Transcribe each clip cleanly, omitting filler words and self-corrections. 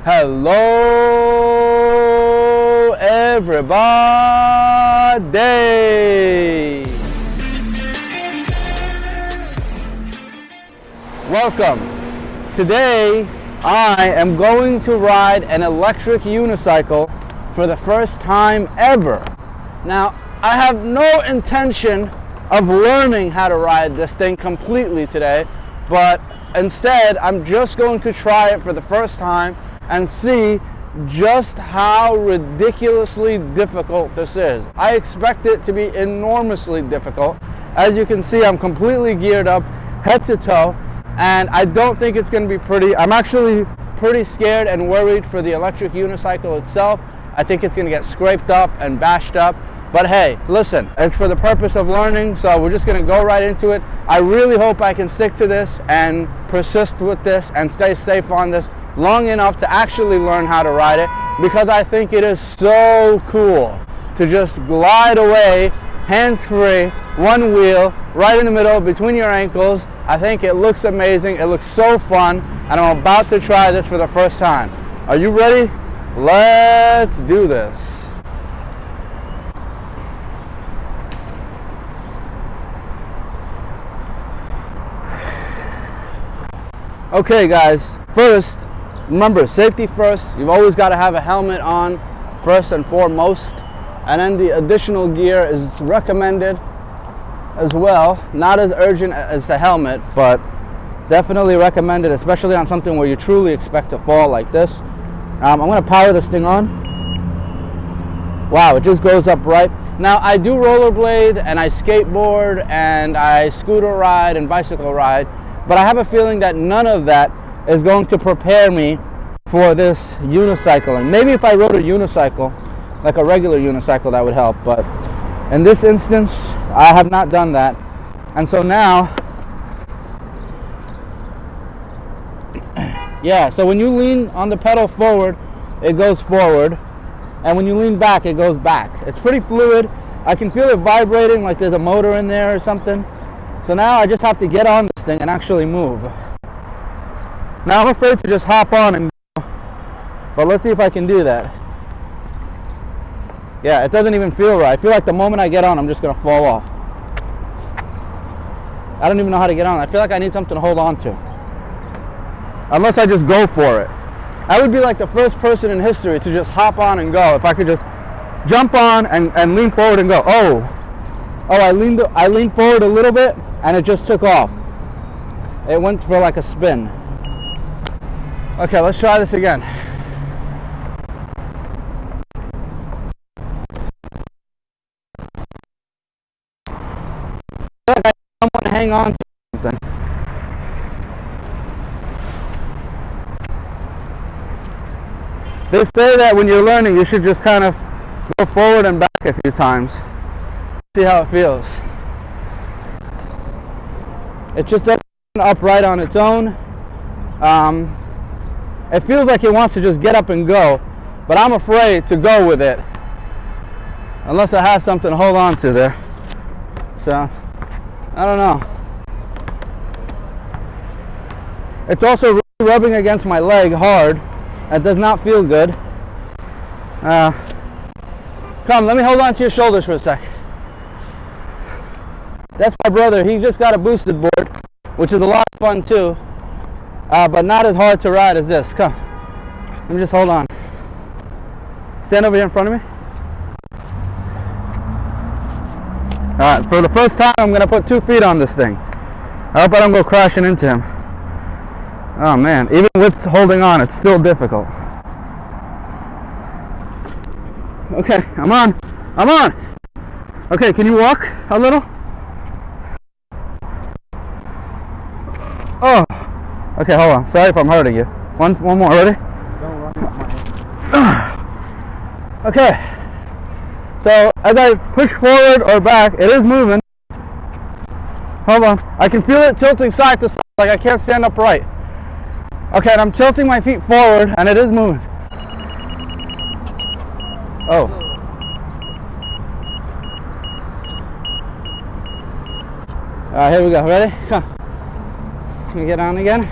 Hello, everybody. Welcome. Today, I am going to ride an electric unicycle for the first time ever. Now, I have no intention of learning how to ride this thing completely today, but instead, I'm just going to try it for the first time and see just how ridiculously difficult this is. I expect it to be enormously difficult. As you can see, I'm completely geared up head to toe, and I don't think it's going to be pretty. I'm actually pretty scared and worried for the electric unicycle itself. I think it's going to get scraped up and bashed up. But hey, listen, it's for the purpose of learning, so we're just going to go right into it. I really hope I can stick to this and persist with this and stay safe on this long enough to actually learn how to ride it, because I think it is so cool to just glide away hands-free, one wheel, right in the middle between your ankles. I think it looks amazing. It looks so fun, and I'm about to try this for the first time. Are you ready? Let's do this. Okay guys, first, remember, safety first. You've always got to have a helmet on first and foremost, and then the additional gear is recommended as well. Not as urgent as the helmet, but definitely recommended, especially on something where you truly expect to fall like this. I'm going to power this thing on. Wow, it just goes up right. Now, I do rollerblade and I skateboard and I scooter ride and bicycle ride, but I have a feeling that none of that is going to prepare me for this unicycling. Maybe if I rode a unicycle, like a regular unicycle, that would help. But in this instance, I have not done that. And so now, yeah, so when you lean on the pedal forward, it goes forward. And when you lean back, it goes back. It's pretty fluid. I can feel it vibrating like there's a motor in there or something. So now I just have to get on this thing and actually move. Now I'm afraid to just hop on and go, but let's see if I can do that. Yeah, it doesn't even feel right. I feel like the moment I get on, I'm just gonna fall off. I don't even know how to get on. I feel like I need something to hold on to. Unless I just go for it. I would be like the first person in history to just hop on and go. If I could just jump on and lean forward and go. Oh, I leaned forward a little bit and it just took off. It went for like a spin. Okay, let's try this again. I want to hang on to something. They say that when you're learning, you should just kind of go forward and back a few times. See how it feels. It just doesn't upright on its own. It feels like it wants to just get up and go, but I'm afraid to go with it unless I have something to hold on to there. So, I don't know. It's also really rubbing against my leg hard. It does not feel good. Come, let me hold on to your shoulders for a sec. That's my brother. He just got a boosted board, which is a lot of fun too, but not as hard to ride as this. Come, let me just hold on. Stand over here in front of me. Alright, for the first time, I'm going to put 2 feet on this thing. I hope I don't go crashing into him. Oh man, even with holding on, it's still difficult. Okay, I'm on. Okay, can you walk a little? Oh, okay, hold on. Sorry if I'm hurting you. One more, ready? Okay, so as I push forward or back, it is moving. Hold on, I can feel it tilting side to side, like I can't stand upright. Okay, and I'm tilting my feet forward, and it is moving. Oh. Alright, here we go. Ready? Come. Let me get on again.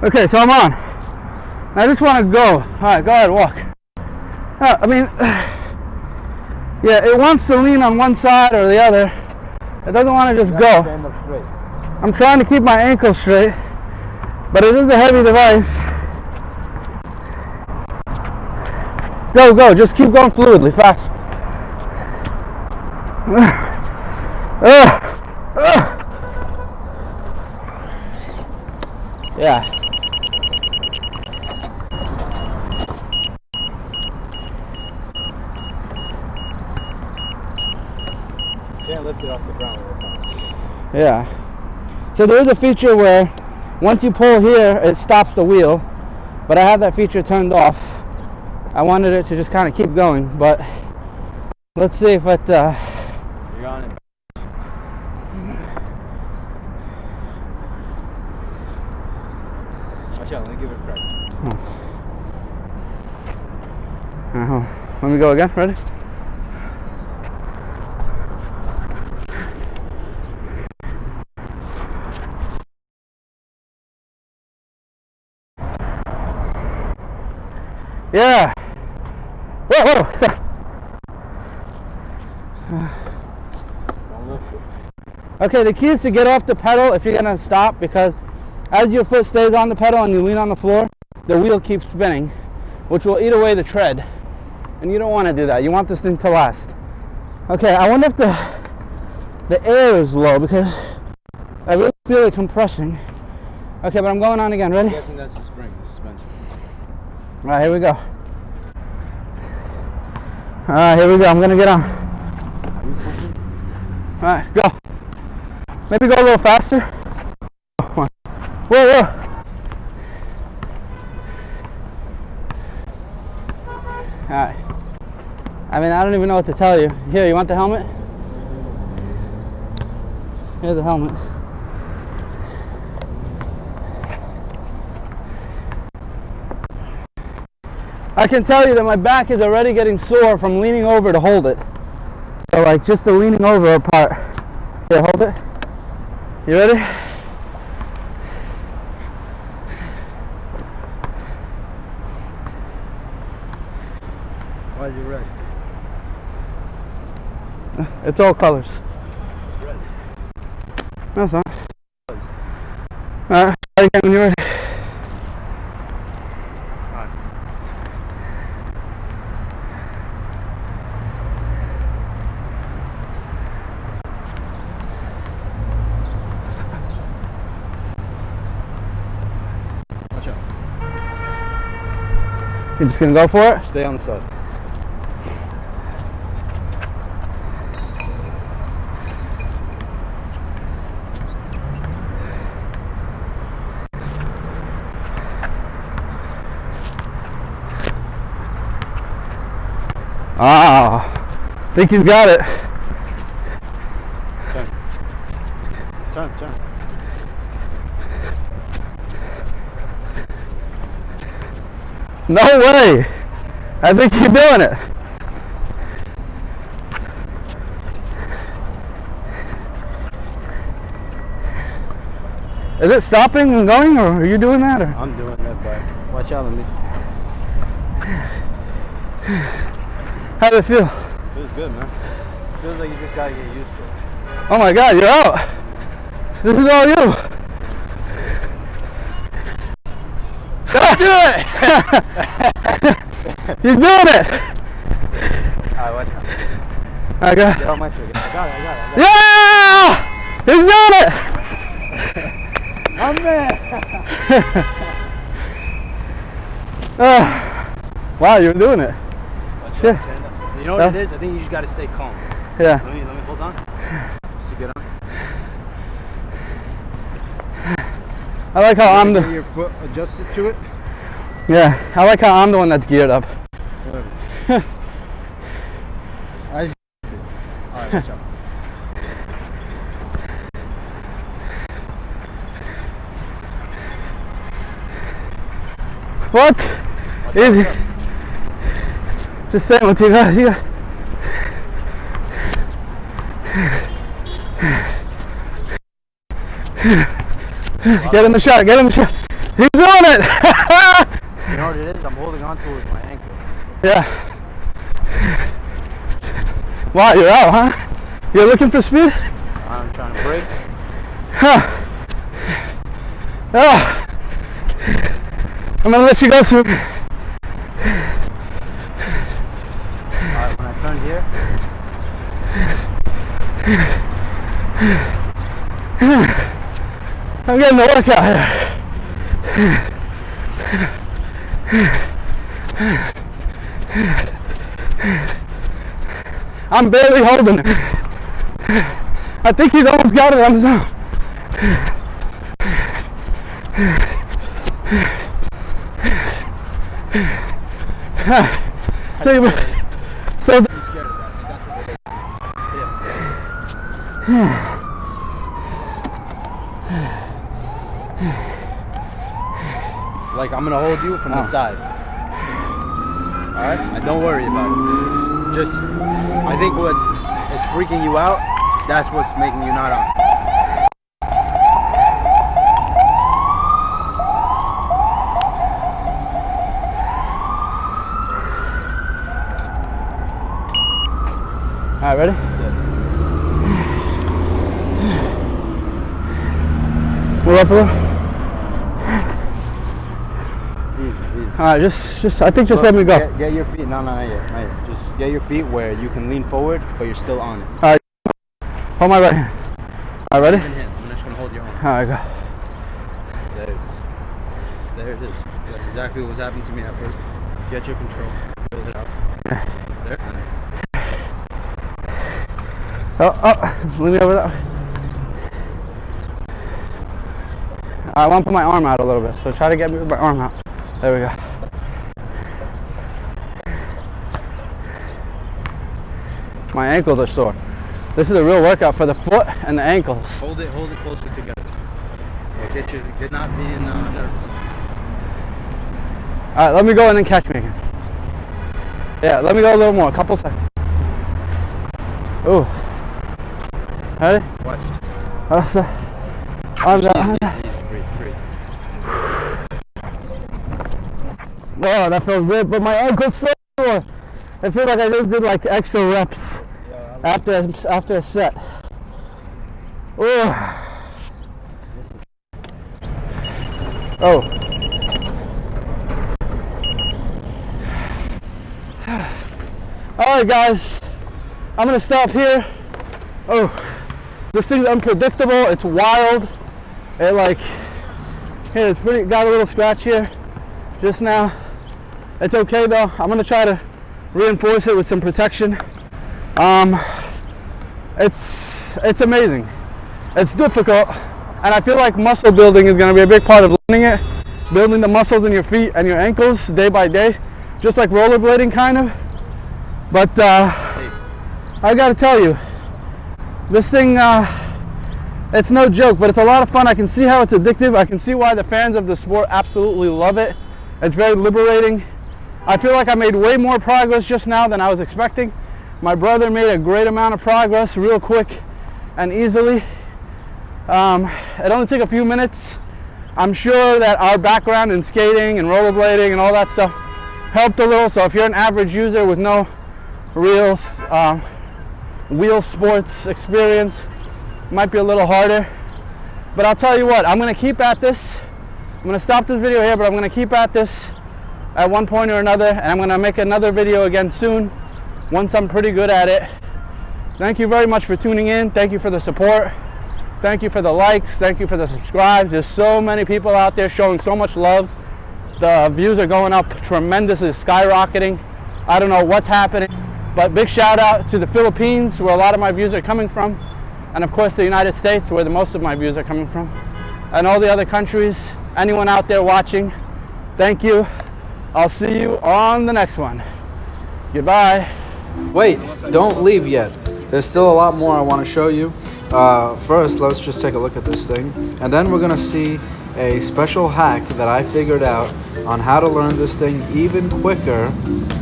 Okay, so I'm on. I just want to go. All right, go ahead, walk. I mean, yeah, it wants to lean on one side or the other. It doesn't want to just go. Stand up straight. I'm trying to keep my ankle straight, but it is a heavy device. Go, go, just keep going fluidly, fast. Yeah. Can't lift it off the ground all the time. Yeah. So there is a feature where once you pull here, it stops the wheel, but I have that feature turned off. I wanted it to just kind of keep going, but let's see if it. You're on it. Watch out, let me give it a crack. Let me go again. Ready? Yeah. Whoa, whoa, stop. Don't lift it. Okay, the key is to get off the pedal if you're gonna stop, because as your foot stays on the pedal and you lean on the floor, the wheel keeps spinning, which will eat away the tread. And you don't want to do that. You want this thing to last. Okay, I wonder if the air is low, because I really feel it compressing. Okay, but I'm going on again. Ready? I'm guessing that's the spring, the suspension. All right, here we go. All right, here we go. I'm gonna get on. All right, go. Maybe go a little faster. Whoa, whoa. All right. I mean, I don't even know what to tell you. Here, you want the helmet? Here's the helmet. I can tell you that my back is already getting sore from leaning over to hold it. So like just the leaning over part. Here, hold it. You ready? Why is it red? It's all colors. Red. That's fine. Alright, again when you're ready. Watch out. You're just gonna go for it? Stay on the side. Ah, think you've got it. Turn. Turn, turn. No way! I think you're doing it. Is it stopping and going, or are you doing that? Or? I'm doing that, but watch out, let me. How does it feel? Feels good, man. Feels like you just gotta get used to it. Oh my God, you're out. This is all you. Do it! You're doing it. Alright, watch out. I got Get on my trigger. I got it. Yeah! He's doing it! I'm there! Wow, you're doing it. Watch Yeah. out, stand up. You know what it is? I think you just gotta stay calm. Yeah. Let me hold on. Just to get on. I like how I'm Get the your foot adjusted to it. yeah. I like how I'm the one that's geared up. Whatever. Alright, watch out. What? Easy. Just saying with you guys. You guys. Get in the shot, get in the shot. He's doing it! You know what it is? I'm holding on to it with my ankle. Yeah. Wow, you're out, huh? You're looking for speed? I'm trying to break. Huh. Oh. I'm gonna let you go soon. Alright, when I turn here. I'm getting the workout here. I'm barely holding it. I think he's almost got it on his own. So, I'm scared of that. I think that's what it is. Like, I'm gonna hold you from the side. Alright? And don't worry about it. Just, I think what is freaking you out, that's what's making you not on. Alright, ready? Move up a little. Easy. Alright, just I think just let me go. Get your feet, no, not yet. Just get your feet where you can lean forward, but you're still on it. Alright, hold my right hand. Alright, ready? Even hand. I'm just gonna hold your arm. Alright, go. There it is. There it is. That's exactly what was happening to me at first. Get your control. Build it up. There. Oh, lean me over that way. I want to put my arm out a little bit, so try to get me with my arm out. There we go. My ankles are sore. This is a real workout for the foot and the ankles. Hold it closer together. Get not being nervous. Alright, let me go and then catch me again. Yeah, let me go a little more, a couple seconds. Ooh. Ready? Watch. Arms out. Easy, breathe. Oh, that feels good, but my ankle's so sore. I feel like I just did like extra reps after a set. Oh. Oh. Alright guys, I'm gonna stop here. Oh, this thing's unpredictable, it's wild. It like, here, it's pretty, got a little scratch here just now. It's okay though, I'm gonna try to reinforce it with some protection. It's amazing. It's difficult, and I feel like muscle building is gonna be a big part of learning it. Building the muscles in your feet and your ankles day by day, just like rollerblading kind of. But I gotta tell you, this thing, it's no joke, but it's a lot of fun. I can see how it's addictive. I can see why the fans of the sport absolutely love it. It's very liberating. I feel like I made way more progress just now than I was expecting. My brother made a great amount of progress real quick and easily. It only took a few minutes. I'm sure that our background in skating and rollerblading and all that stuff helped a little. So if you're an average user with no real wheel sports experience, it might be a little harder. But I'll tell you what, I'm going to keep at this. I'm going to stop this video here, but I'm going to keep at this at one point or another, and I'm going to make another video again soon once I'm pretty good at it. Thank you very much for tuning in. Thank you for the support. Thank you for the likes. Thank you for the subscribes. There's so many people out there showing so much love. The views are going up tremendously, skyrocketing. I don't know what's happening, but big shout out to the Philippines, where a lot of my views are coming from, and of course the United States, where the most of my views are coming from, and all the other countries. Anyone out there watching, thank you. I'll see you on the next one. Goodbye. Wait, don't leave yet. There's still a lot more I want to show you. First, let's just take a look at this thing, and then we're gonna see a special hack that I figured out on how to learn this thing even quicker,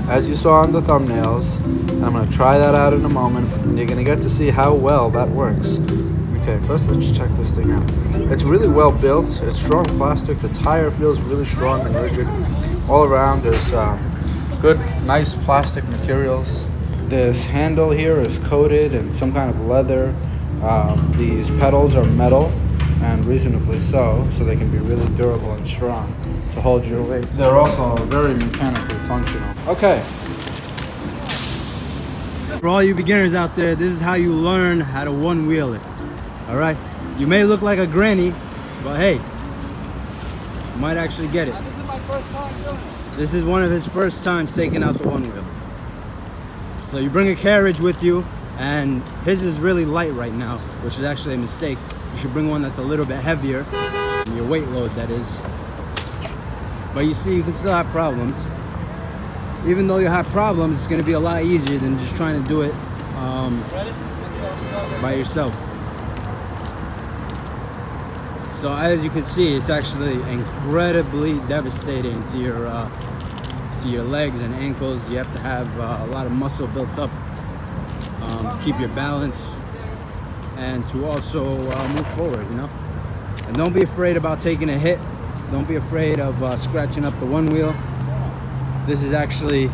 as you saw on the thumbnails. And I'm gonna try that out in a moment, and you're gonna get to see how well that works. Okay, first let's check this thing out. It's really well built. It's strong plastic. The tire feels really strong and rigid. All around there's good, nice plastic materials. This handle here is coated in some kind of leather. These pedals are metal, and reasonably so they can be really durable and strong to hold your weight. They're also very mechanically functional. Okay. For all you beginners out there, this is how you learn how to one-wheel it. All right? You may look like a granny, but hey, you might actually get it. This is my first time doing it. This is one of his first times taking out the one-wheel. So you bring a carriage with you, and his is really light right now, which is actually a mistake. You should bring one that's a little bit heavier, your weight load that is. But you see, you can still have problems. Even though you have problems, it's going to be a lot easier than just trying to do it by yourself. So as you can see, it's actually incredibly devastating to your legs and ankles. You have to have a lot of muscle built up to keep your balance and to also move forward, you know. And don't be afraid about taking a hit. Don't be afraid of scratching up the one wheel. This is actually,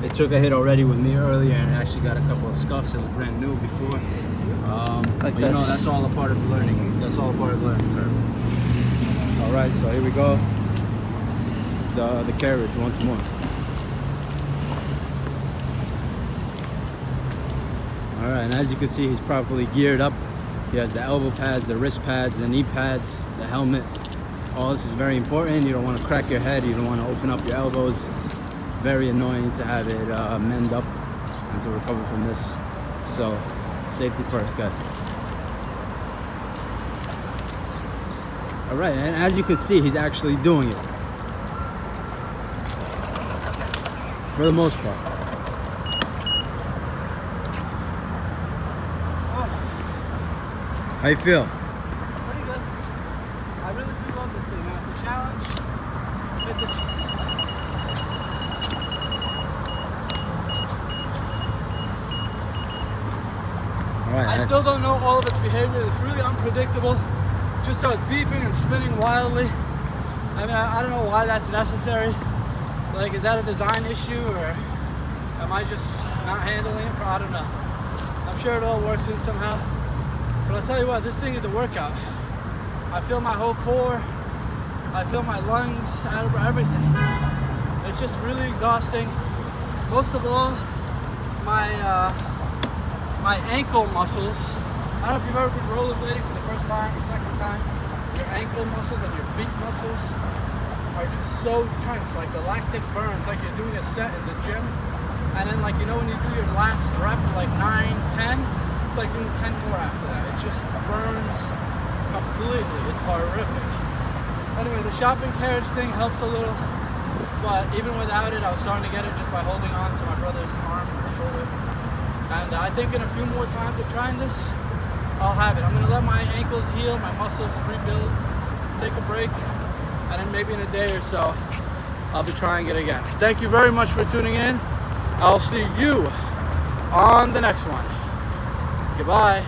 it took a hit already with me earlier, and it actually got a couple of scuffs. It was brand new before. But you know, that's all a part of learning. That's all a part of the learning curve. All right, so here we go. The carriage once more. All right, and as you can see, he's properly geared up. He has the elbow pads, the wrist pads, the knee pads, the helmet. All this is very important. You don't want to crack your head. You don't want to open up your elbows. Very annoying to have it mend up and to recover from this. So, safety first, guys. All right, and as you can see, he's actually doing it. For the most part. How you feel? Pretty good. I really do love this thing, man. It's a challenge. All right. I still don't know all of its behavior. It's really unpredictable. Just starts beeping and spinning wildly. I mean, I don't know why that's necessary. Like, is that a design issue, or am I just not handling it? I don't know. I'm sure it all works in somehow. But I'll tell you what, this thing is a workout. I feel my whole core. I feel my lungs, everything. It's just really exhausting. Most of all, my ankle muscles. I don't know if you've ever been rollerblading for the first time or second time. Your ankle muscles and your feet muscles are just so tense, like the lactic burns, like you're doing a set in the gym. And then, like, you know, when you do your last rep, like 9, 10, it's like doing 10 more after that. It just burns completely. It's horrific. Anyway, the shopping carriage thing helps a little, but even without it, I was starting to get it just by holding on to my brother's arm or shoulder. And I think in a few more times of trying this, I'll have it. I'm gonna let my ankles heal, my muscles rebuild, take a break, and then maybe in a day or so, I'll be trying it again. Thank you very much for tuning in. I'll see you on the next one. Goodbye.